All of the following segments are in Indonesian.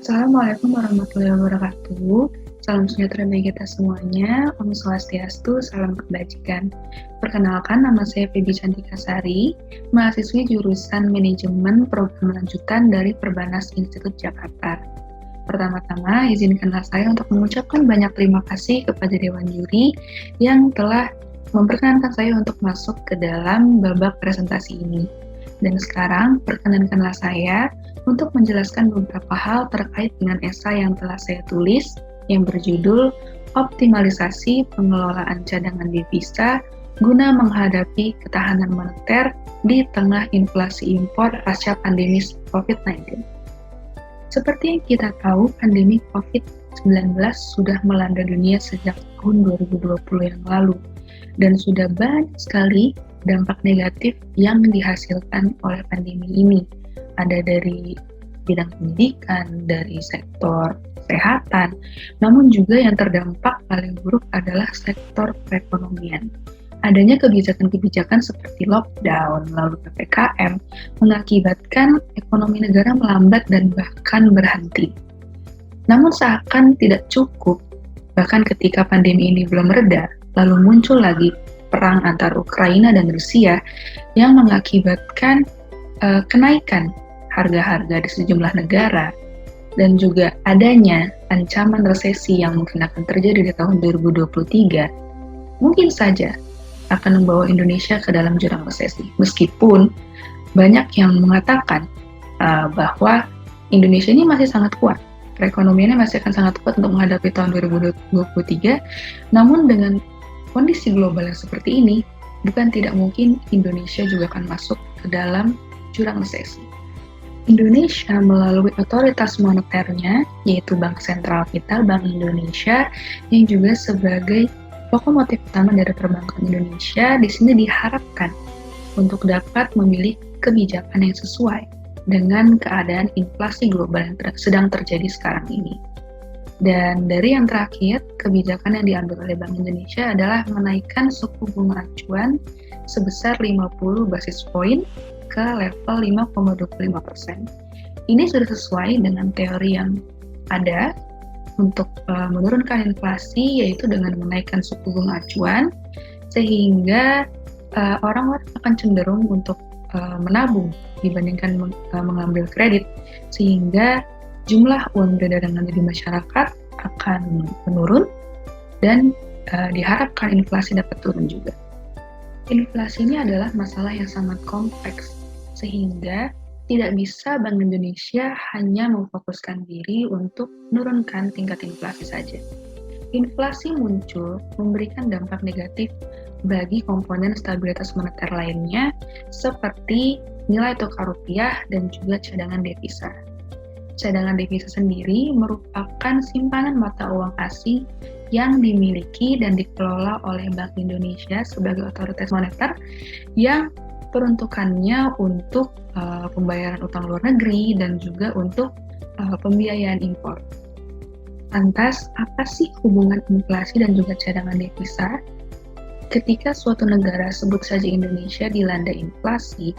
Assalamualaikum warahmatullahi wabarakatuh. Salam sejahtera bagi kita semuanya. Om Swastiastu, salam kebajikan. Perkenalkan, nama saya Febi Cantika Sari, mahasiswi jurusan Manajemen Program Lanjutan dari Perbanas Institut Jakarta. Pertama-tama, izinkanlah saya untuk mengucapkan banyak terima kasih kepada Dewan Juri yang telah memperkenankan saya untuk masuk ke dalam babak presentasi ini. Dan sekarang, perkenankanlah saya untuk menjelaskan beberapa hal terkait dengan esai yang telah saya tulis yang berjudul Optimalisasi Pengelolaan Cadangan Devisa guna menghadapi ketahanan moneter di tengah inflasi impor pasca pandemi COVID-19. Seperti yang kita tahu, pandemi COVID-19 sudah melanda dunia sejak tahun 2020 yang lalu, dan sudah banyak sekali dampak negatif yang dihasilkan oleh pandemi ini. Ada dari bidang pendidikan, dari sektor kesehatan, namun juga yang terdampak paling buruk adalah sektor perekonomian. Adanya kebijakan-kebijakan seperti lockdown, lalu PPKM, mengakibatkan ekonomi negara melambat dan bahkan berhenti. Namun seakan tidak cukup, bahkan ketika pandemi ini belum reda, lalu muncul lagi perang antara Ukraina dan Rusia yang mengakibatkan kenaikan harga-harga di sejumlah negara dan juga adanya ancaman resesi yang mungkin akan terjadi di tahun 2023, mungkin saja akan membawa Indonesia ke dalam jurang resesi. Meskipun banyak yang mengatakan bahwa Indonesia ini masih sangat kuat, perekonomiannya masih akan sangat kuat untuk menghadapi tahun 2023, namun dengan kondisi global yang seperti ini, bukan tidak mungkin Indonesia juga akan masuk ke dalam jurang resesi. Indonesia melalui otoritas moneternya, yaitu Bank Sentral kita, Bank Indonesia, yang juga sebagai lokomotif utama dari perbankan Indonesia, di sini diharapkan untuk dapat memilih kebijakan yang sesuai dengan keadaan inflasi global yang sedang terjadi sekarang ini. Dan dari yang terakhir, kebijakan yang diambil oleh Bank Indonesia adalah menaikkan suku bunga acuan sebesar 50 basis poin ke level 5,25%. Ini sudah sesuai dengan teori yang ada untuk menurunkan inflasi, yaitu dengan menaikkan suku bunga acuan, sehingga orang-orang akan cenderung untuk menabung dibandingkan mengambil kredit, sehingga jumlah uang beredar yang ada di masyarakat akan menurun dan diharapkan inflasi dapat turun juga. Inflasi ini adalah masalah yang sangat kompleks, sehingga tidak bisa Bank Indonesia hanya memfokuskan diri untuk menurunkan tingkat inflasi saja. Inflasi muncul memberikan dampak negatif bagi komponen stabilitas moneter lainnya seperti nilai tukar rupiah dan juga cadangan devisa. Cadangan devisa sendiri merupakan simpanan mata uang asing yang dimiliki dan dikelola oleh Bank Indonesia sebagai otoritas moneter yang peruntukannya untuk pembayaran utang luar negeri dan juga untuk pembiayaan impor. Lantas, apa sih hubungan inflasi dan juga cadangan devisa? Ketika suatu negara, sebut saja Indonesia, dilanda inflasi,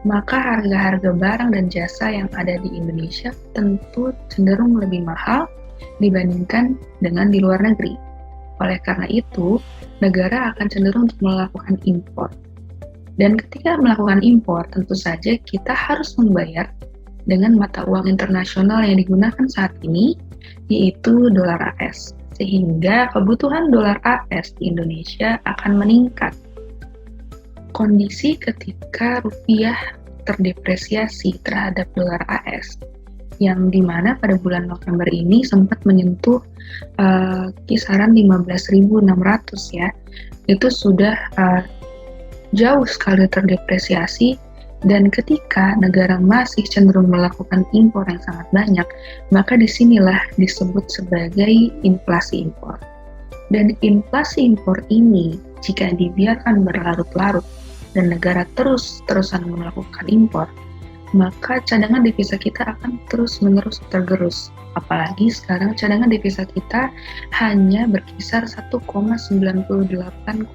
maka harga-harga barang dan jasa yang ada di Indonesia tentu cenderung lebih mahal dibandingkan dengan di luar negeri. Oleh karena itu, negara akan cenderung untuk melakukan impor. Dan ketika melakukan impor, tentu saja kita harus membayar dengan mata uang internasional yang digunakan saat ini, yaitu dolar AS. Sehingga kebutuhan dolar AS di Indonesia akan meningkat. Kondisi ketika rupiah terdepresiasi terhadap dolar AS, yang dimana pada bulan November ini sempat menyentuh kisaran 15.600 ya, itu sudah jauh sekali terdepresiasi. Dan ketika negara masih cenderung melakukan impor yang sangat banyak, maka disinilah disebut sebagai inflasi impor. Dan inflasi impor ini, jika dibiarkan berlarut-larut dan negara terus-terusan melakukan impor, maka cadangan devisa kita akan terus-menerus tergerus. Apalagi sekarang cadangan devisa kita hanya berkisar 1,98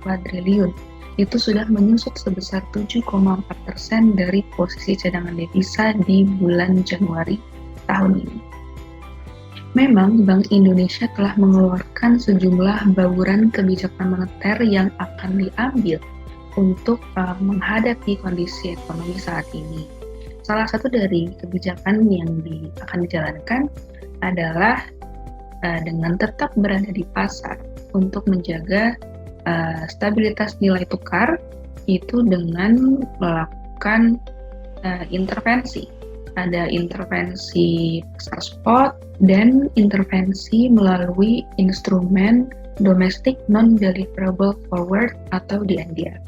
kuadriliun. Itu sudah menyusut sebesar 7,4% dari posisi cadangan devisa di bulan Januari tahun ini. Memang Bank Indonesia telah mengeluarkan sejumlah bauran kebijakan moneter yang akan diambil untuk menghadapi kondisi ekonomi saat ini. Salah satu dari kebijakan yang akan dijalankan adalah dengan tetap berada di pasar untuk menjaga stabilitas nilai tukar itu dengan melakukan intervensi. Ada intervensi pasar spot dan intervensi melalui instrumen domestic non-deliverable forward atau DNDF.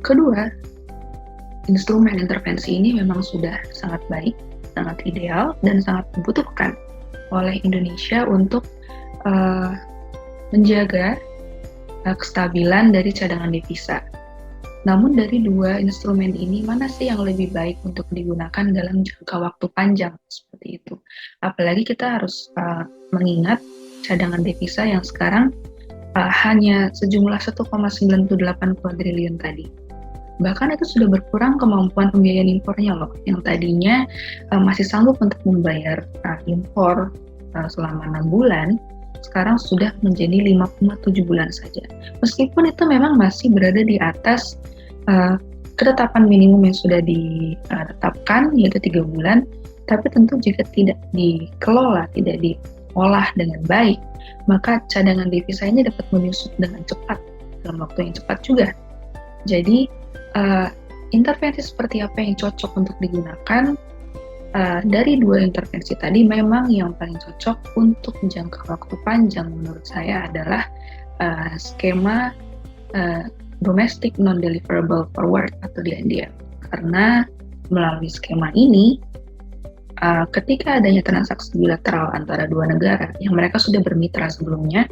Kedua, instrumen intervensi ini memang sudah sangat baik, sangat ideal, dan sangat dibutuhkan oleh Indonesia untuk menjaga kestabilan dari cadangan devisa. Namun dari dua instrumen ini, mana sih yang lebih baik untuk digunakan dalam jangka waktu panjang seperti itu? Apalagi kita harus mengingat cadangan devisa yang sekarang hanya sejumlah 1,98 kuadriliun tadi. Bahkan itu sudah berkurang kemampuan pembiayaan impornya loh, yang tadinya masih sanggup untuk membayar impor selama 6 bulan, sekarang sudah menjadi 5,7 bulan saja. Meskipun itu memang masih berada di atas ketetapan minimum yang sudah ditetapkan, yaitu 3 bulan, tapi tentu jika tidak dikelola, tidak diolah dengan baik, maka cadangan devisa ini dapat menyusut dengan cepat, dalam waktu yang cepat juga. Jadi, intervensi seperti apa yang cocok untuk digunakan? Dari dua intervensi tadi, memang yang paling cocok untuk jangka waktu panjang menurut saya adalah skema domestic non-deliverable forward atau DNDF. Karena melalui skema ini, ketika adanya transaksi bilateral antara dua negara yang mereka sudah bermitra sebelumnya,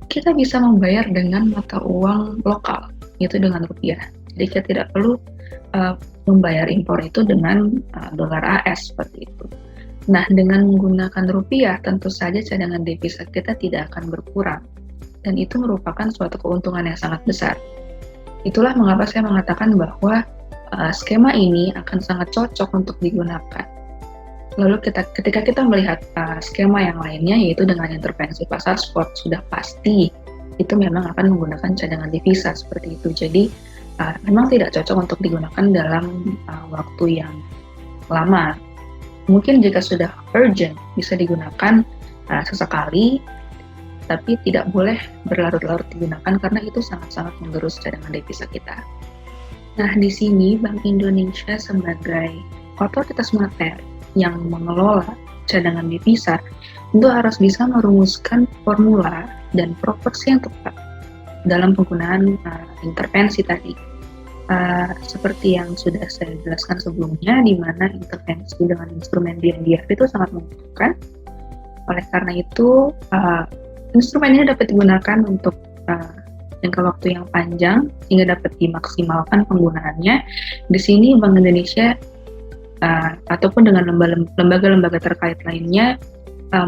kita bisa membayar dengan mata uang lokal, yaitu dengan rupiah. Jadi kita tidak perlu membayar impor itu dengan dolar AS seperti itu. Nah, dengan menggunakan rupiah, tentu saja cadangan devisa kita tidak akan berkurang. Dan itu merupakan suatu keuntungan yang sangat besar. Itulah mengapa saya mengatakan bahwa skema ini akan sangat cocok untuk digunakan. Lalu ketika kita melihat skema yang lainnya, yaitu dengan intervensi pasar spot, sudah pasti itu memang akan menggunakan cadangan devisa seperti itu. Jadi memang tidak cocok untuk digunakan dalam waktu yang lama. Mungkin jika sudah urgent bisa digunakan sesekali, tapi tidak boleh berlarut-larut digunakan karena itu sangat-sangat menggerus cadangan devisa kita. Nah, di sini Bank Indonesia sebagai otoritas moneter yang mengelola cadangan devisa tentu harus bisa merumuskan formula dan proporsi yang tepat dalam penggunaan intervensi tadi. Seperti yang sudah saya jelaskan sebelumnya, di mana intervensi dengan instrumen DNDF itu sangat membutuhkan. Oleh karena itu, instrumen ini dapat digunakan untuk jangka waktu yang panjang sehingga dapat dimaksimalkan penggunaannya. Di sini Bank Indonesia ataupun dengan lembaga-lembaga terkait lainnya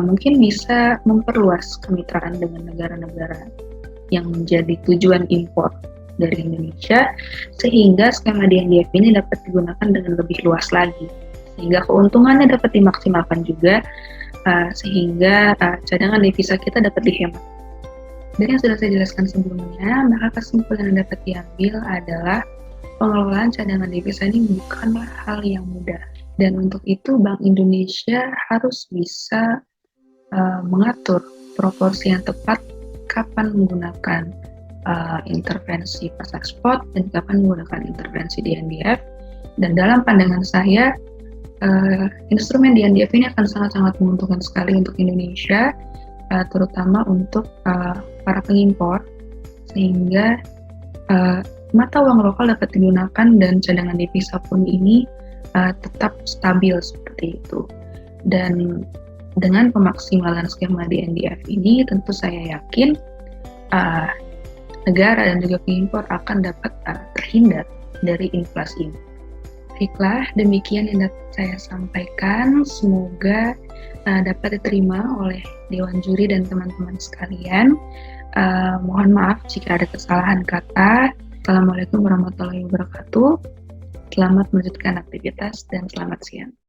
mungkin bisa memperluas kemitraan dengan negara-negara yang menjadi tujuan impor dari Indonesia, sehingga skema DNDF ini dapat digunakan dengan lebih luas lagi, sehingga keuntungannya dapat dimaksimalkan juga, sehingga cadangan devisa kita dapat dihemat. Dari yang sudah saya jelaskan sebelumnya, maka kesimpulan yang dapat diambil adalah pengelolaan cadangan devisa ini bukanlah hal yang mudah, dan untuk itu Bank Indonesia harus bisa mengatur proporsi yang tepat kapan menggunakan intervensi pasar spot dan kapan menggunakan intervensi DNDF. Dan dalam pandangan saya, instrumen DNDF ini akan sangat-sangat menguntungkan sekali untuk Indonesia, terutama untuk para pengimpor, sehingga mata uang lokal dapat digunakan dan cadangan devisa pun ini tetap stabil seperti itu. Dan dengan pemaksimalan skema DNDF ini, tentu saya yakin negara dan juga pengimpor akan dapat terhindar dari inflasi. Baiklah, demikian yang dapat saya sampaikan. Semoga dapat diterima oleh Dewan Juri dan teman-teman sekalian. Mohon maaf jika ada kesalahan kata. Assalamualaikum warahmatullahi wabarakatuh. Selamat melanjutkan aktivitas dan selamat siang.